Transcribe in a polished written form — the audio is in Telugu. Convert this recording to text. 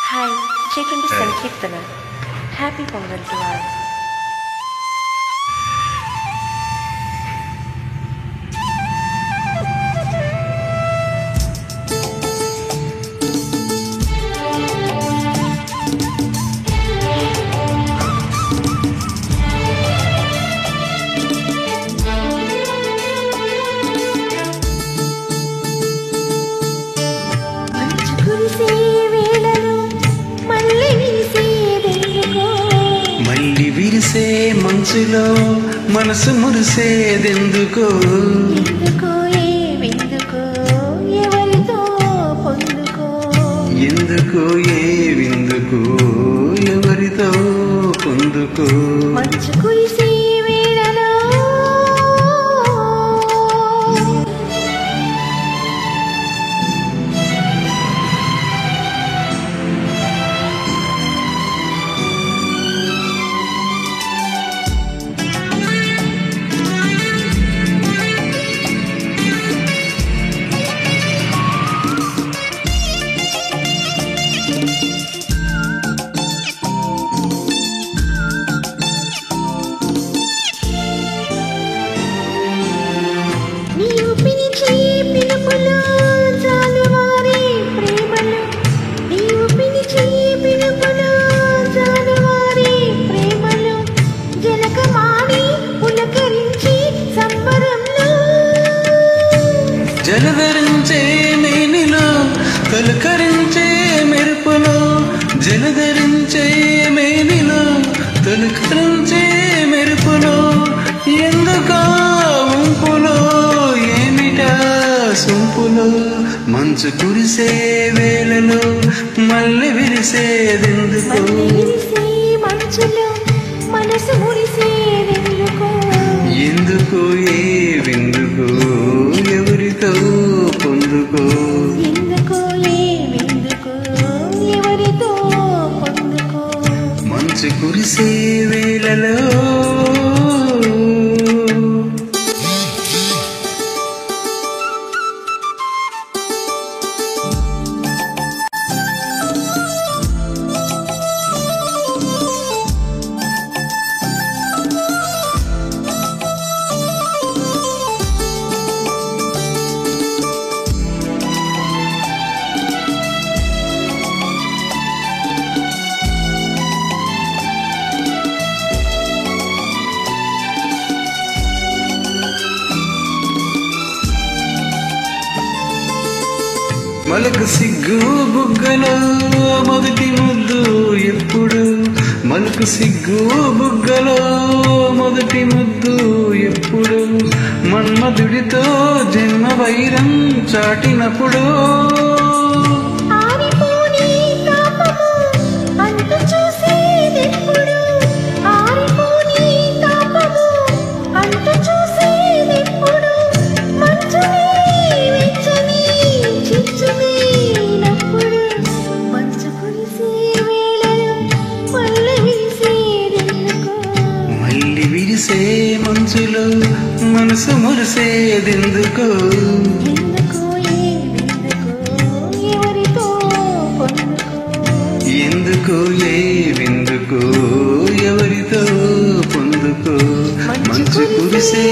Hi, chicken to Sankirtana. Happy Pongal to all. మనసులో మనసు మురిసేదెందుకో ఎందుకో ఏవిందుకో ఎవరితో పొందుకో ఎందుకో ఏవిందుకో ఎవరితో పొందుకో మంచు కురిసే వేళలో జలధరించే మేనిలో తొలకరించే మెరుపులో జలధరించే మేనిలో తొలకరించే మెరుపులో ఎందుకా ఉంపులో ఏమిటా సొంపులో మంచు కురిసే వేళలో మళ్ళీ విరిసేదెందుకో మంచులో మనసు మురిసేదెందుకో ఎందుకో ఏవిందుకో ఎవరితో పొందుకో ఎందుకో ఏవిందుకో ఎవరితో పొందుకో మంచు కురిసే వేళలో మలకు సిగ్గు బుగ్గలో మొదటి ముద్దు ఎప్పుడు మలకు సిగ్గు బుగ్గలో మొదటి ముద్దు ఎప్పుడు మన్మధుడితో జన్మ వైరం చాటినప్పుడు మంచులో మనసు మురిసేదెందుకో ఎందుకో ఏవిందుకో ఎవరితో పొందుకో ఎందుకో ఏవిందుకో ఎవరితో పొందుకో మంచు కురిసే